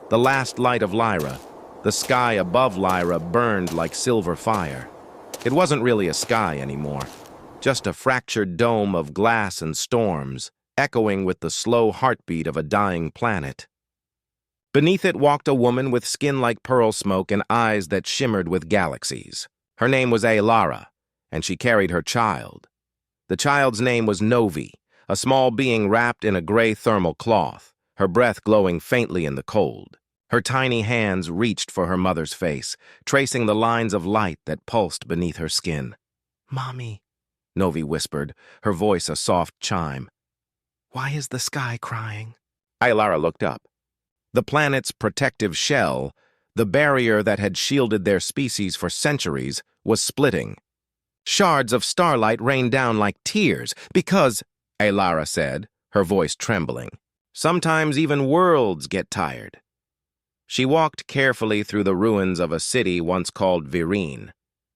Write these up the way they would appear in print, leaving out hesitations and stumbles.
The last light of Lyra, the sky above Lyra burned like silver fire. It wasn't really a sky anymore, just a fractured dome of glass and storms, echoing with the slow heartbeat of a dying planet. Beneath it walked a woman with skin like pearl smoke and eyes that shimmered with galaxies. Her name was Lyra, and she carried her child. The child's name was Novi, a small being wrapped in a gray thermal cloth, her breath glowing faintly in the cold. Her tiny hands reached for her mother's face, tracing the lines of light that pulsed beneath her skin. "Mommy," Novi whispered, her voice a soft chime. "Why is the sky crying?" Lyra looked up. The planet's protective shell, the barrier that had shielded their species for centuries, was splitting. Shards of starlight rained down like tears because, Lyra said, her voice trembling, sometimes even worlds get tired. She walked carefully through the ruins of a city once called Virene,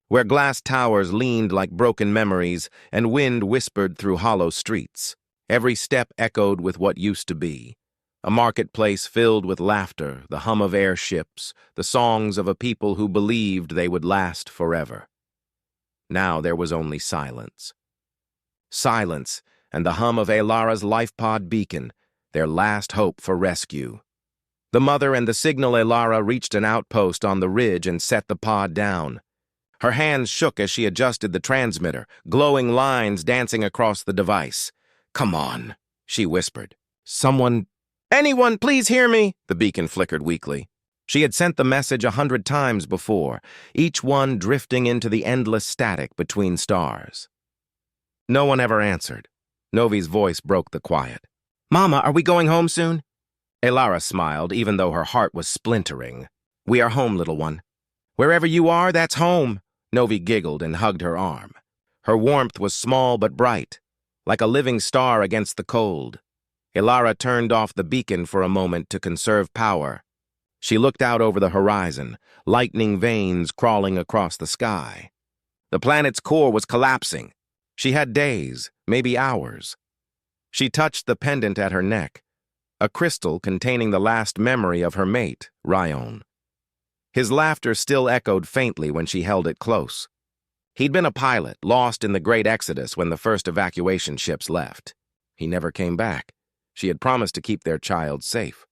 where glass towers leaned like broken memories and wind whispered through hollow streets. Every step echoed with what used to be. A marketplace filled with laughter, the hum of airships, the songs of a people who believed they would last forever. Now there was only silence. Silence and the hum of Lyra's life-pod beacon, their last hope for rescue. The mother and the signal Lyra reached an outpost on the ridge and set the pod down. Her hands shook as she adjusted the transmitter, glowing lines dancing across the device. "Come on," she whispered. "Anyone, please hear me!" The beacon flickered weakly. She had sent the message 100 times before, each one drifting into the endless static between stars. No one ever answered. Novi's voice broke the quiet. "Mama, are we going home soon?" Lyra smiled, even though her heart was splintering. "We are home, little one." "Wherever you are, that's home." Novi giggled and hugged her arm. Her warmth was small but bright, like a living star against the cold. Lyra turned off the beacon for a moment to conserve power. She looked out over the horizon, lightning veins crawling across the sky. The planet's core was collapsing. She had days, maybe hours. She touched the pendant at her neck, a crystal containing the last memory of her mate, Ryan. His laughter still echoed faintly when she held it close. He'd been a pilot, lost in the Great Exodus when the first evacuation ships left. He never came back. She had promised to keep their child safe.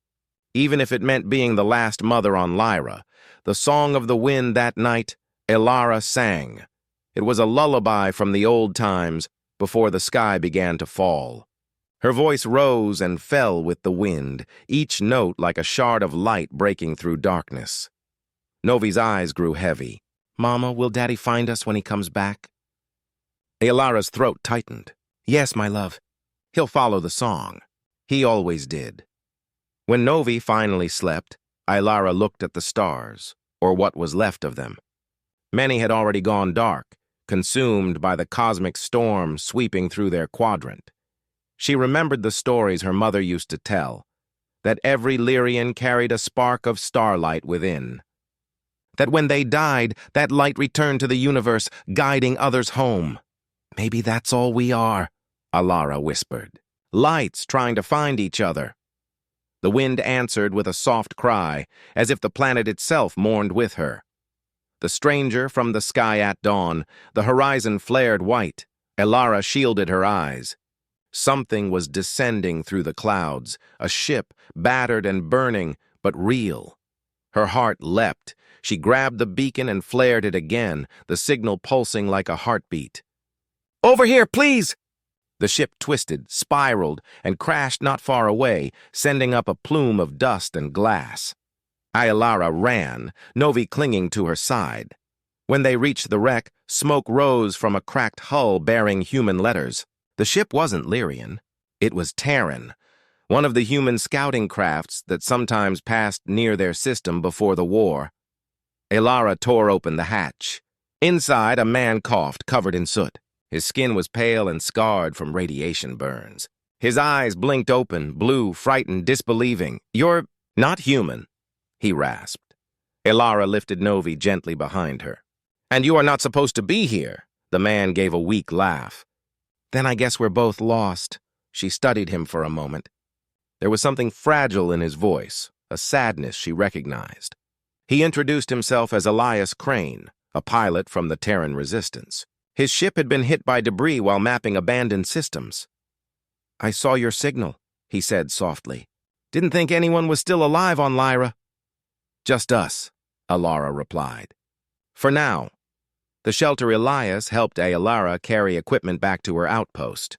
Even if it meant being the last mother on Lyra, the song of the wind that night, Lyra sang. It was a lullaby from the old times before the sky began to fall. Her voice rose and fell with the wind, each note like a shard of light breaking through darkness. Novi's eyes grew heavy. "Mama, will Daddy find us when he comes back?" Lyra's throat tightened. "Yes, my love. He'll follow the song. He always did." When Novi finally slept, Lyra looked at the stars, or what was left of them. Many had already gone dark, consumed by the cosmic storm sweeping through their quadrant. She remembered the stories her mother used to tell, that every Lyrian carried a spark of starlight within. That when they died, that light returned to the universe, guiding others home. "Maybe that's all we are," Lyra whispered. "Lights trying to find each other." The wind answered with a soft cry, as if the planet itself mourned with her. The stranger from the sky at dawn, the horizon flared white. Lyra shielded her eyes. Something was descending through the clouds, a ship, battered and burning, but real. Her heart leapt. She grabbed the beacon and flared it again, the signal pulsing like a heartbeat. "Over here, please!" The ship twisted, spiraled, and crashed not far away, sending up a plume of dust and glass. Lyra ran, Novi clinging to her side. When they reached the wreck, smoke rose from a cracked hull bearing human letters. The ship wasn't Lyrian. It was Terran, one of the human scouting crafts that sometimes passed near their system before the war. Lyra tore open the hatch. Inside, a man coughed, covered in soot. His skin was pale and scarred from radiation burns. His eyes blinked open, blue, frightened, disbelieving. "You're not human," he rasped. Lyra lifted Novi gently behind her. "And you are not supposed to be here." The man gave a weak laugh. "Then I guess we're both lost." She studied him for a moment. There was something fragile in his voice, a sadness she recognized. He introduced himself as Elias Crane, a pilot from the Terran Resistance. His ship had been hit by debris while mapping abandoned systems. "I saw your signal," he said softly. "Didn't think anyone was still alive on Lyra." "Just us," Alara replied. "For now." The shelter Elias helped Lyra carry equipment back to her outpost.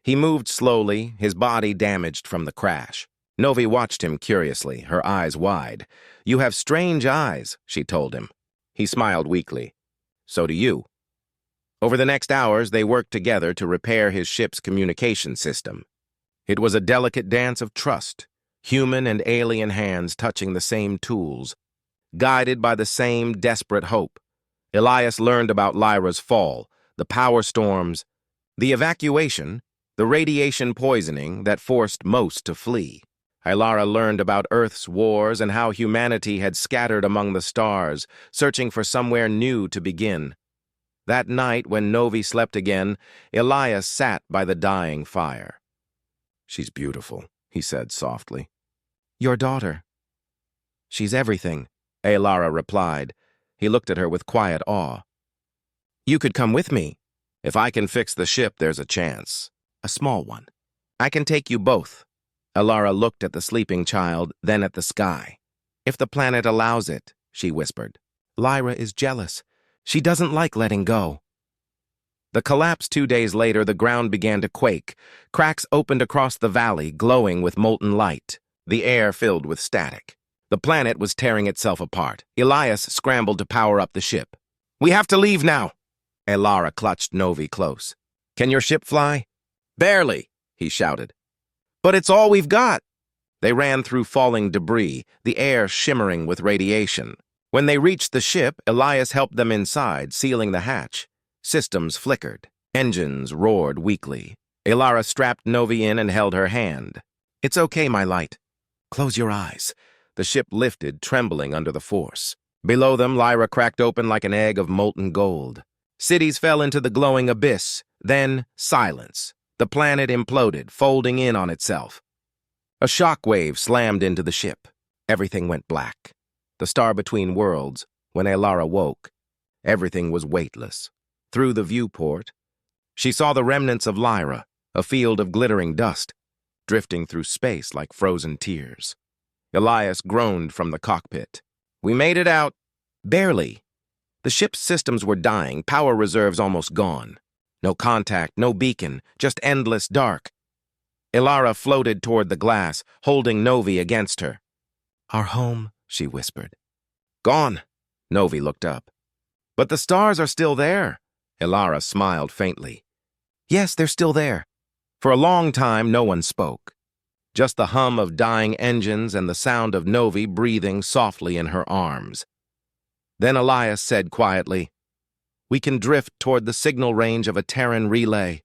He moved slowly, his body damaged from the crash. Novi watched him curiously, her eyes wide. "You have strange eyes," she told him. He smiled weakly. "So do you." Over the next hours, they worked together to repair his ship's communication system. It was a delicate dance of trust, human and alien hands touching the same tools, guided by the same desperate hope. Elias learned about Lyra's fall, the power storms, the evacuation, the radiation poisoning that forced most to flee. Lyra learned about Earth's wars and how humanity had scattered among the stars, searching for somewhere new to begin. That night, when Novi slept again, Elias sat by the dying fire. "She's beautiful," he said softly. "Your daughter." "She's everything," Lyra replied. He looked at her with quiet awe. "You could come with me. If I can fix the ship, there's a chance. A small one. I can take you both." Lyra looked at the sleeping child, then at the sky. "If the planet allows it," she whispered. "Lyra is jealous. She doesn't like letting go." The collapse 2 days later, the ground began to quake. Cracks opened across the valley, glowing with molten light. The air filled with static. The planet was tearing itself apart. Elias scrambled to power up the ship. "We have to leave now." Lyra clutched Novi close. "Can your ship fly?" "Barely," he shouted. "But it's all we've got." They ran through falling debris, the air shimmering with radiation. When they reached the ship, Elias helped them inside, sealing the hatch. Systems flickered. Engines roared weakly. Lyra strapped Novi in and held her hand. "It's okay, my light. Close your eyes." The ship lifted, trembling under the force. Below them, Lyra cracked open like an egg of molten gold. Cities fell into the glowing abyss. Then, silence. The planet imploded, folding in on itself. A shock wave slammed into the ship. Everything went black. The star between worlds, when Lyra woke, everything was weightless. Through the viewport, she saw the remnants of Lyra, a field of glittering dust, drifting through space like frozen tears. Elias groaned from the cockpit. "We made it out." "Barely." The ship's systems were dying, power reserves almost gone. No contact, no beacon, just endless dark. Lyra floated toward the glass, holding Novi against her. "Our home," she whispered. "Gone." Novi looked up. "But the stars are still there." Lyra smiled faintly. "Yes, they're still there." For a long time, no one spoke. Just the hum of dying engines and the sound of Novi breathing softly in her arms. Then Elias said quietly, "We can drift toward the signal range of a Terran relay.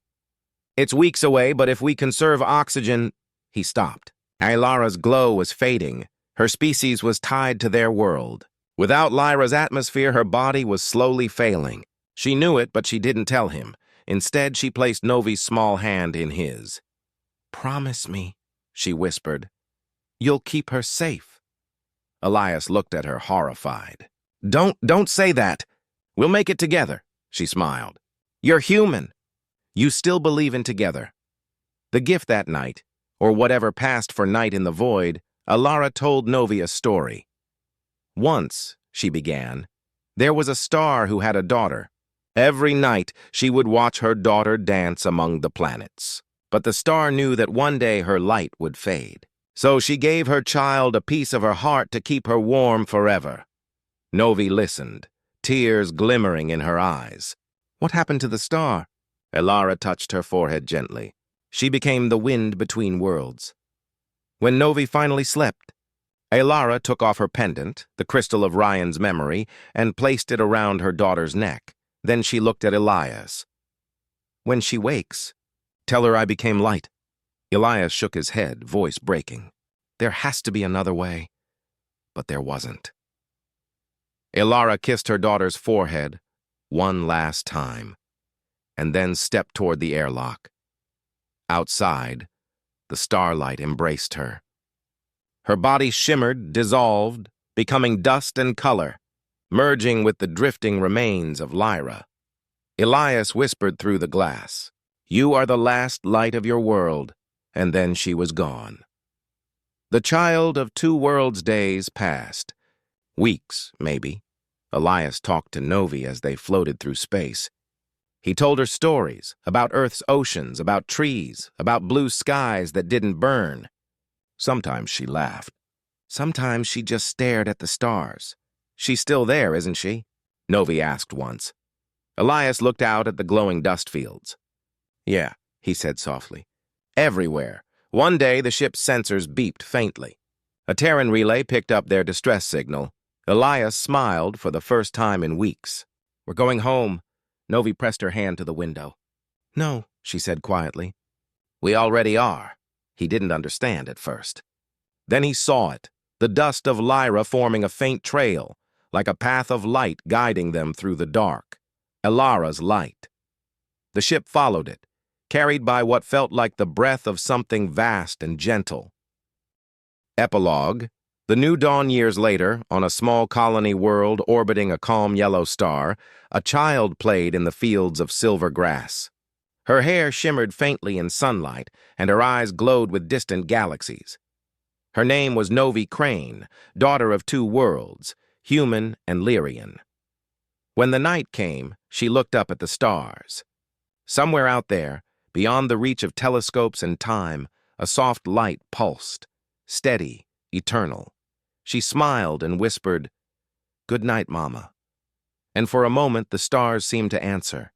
It's weeks away, but if we conserve oxygen—" He stopped. Lyra's glow was fading. Her species was tied to their world. Without Lyra's atmosphere, her body was slowly failing. She knew it, but she didn't tell him. Instead, she placed Novi's small hand in his. "Promise me," she whispered. "You'll keep her safe." Elias looked at her, horrified. Don't say that. We'll make it together," she smiled. "You're human. You still believe in together." The gift that night, or whatever passed for night in the void, Lyra told Novi a story. "Once," she began, "there was a star who had a daughter. Every night she would watch her daughter dance among the planets. But the star knew that one day her light would fade. So she gave her child a piece of her heart to keep her warm forever." Novi listened, tears glimmering in her eyes. "What happened to the star?" Lyra touched her forehead gently. "She became the wind between worlds." When Novi finally slept, Lyra took off her pendant, the crystal of Ryan's memory, and placed it around her daughter's neck. Then she looked at Elias. "When she wakes, tell her I became light." Elias shook his head, voice breaking. There has to be another way. But there wasn't. Lyra kissed her daughter's forehead one last time, and then stepped toward the airlock. Outside, the starlight embraced her. Her body shimmered, dissolved, becoming dust and color, merging with the drifting remains of Lyra. Elias whispered through the glass, "You are the last light of your world," and then she was gone. The child of two worlds' days passed. Weeks, maybe. Elias talked to Novi as they floated through space. He told her stories about Earth's oceans, about trees, about blue skies that didn't burn. Sometimes she laughed. Sometimes she just stared at the stars. "She's still there, isn't she?" Novi asked once. Elias looked out at the glowing dust fields. "Yeah," he said softly. "Everywhere." One day, the ship's sensors beeped faintly. A Terran relay picked up their distress signal. Elias smiled for the first time in weeks. "We're going home." Novi pressed her hand to the window. "No," she said quietly. "We already are." He didn't understand at first. Then he saw it, the dust of Lyra forming a faint trail, like a path of light guiding them through the dark. Elara's light. The ship followed it, carried by what felt like the breath of something vast and gentle. Epilogue. The New Dawn years later, on a small colony world orbiting a calm yellow star, a child played in the fields of silver grass. Her hair shimmered faintly in sunlight, and her eyes glowed with distant galaxies. Her name was Novi Crane, daughter of two worlds, human and Lyrian. When the night came, she looked up at the stars. Somewhere out there, beyond the reach of telescopes and time, a soft light pulsed, steady, eternal. She smiled and whispered, "Good night, Mama." And for a moment the stars seemed to answer.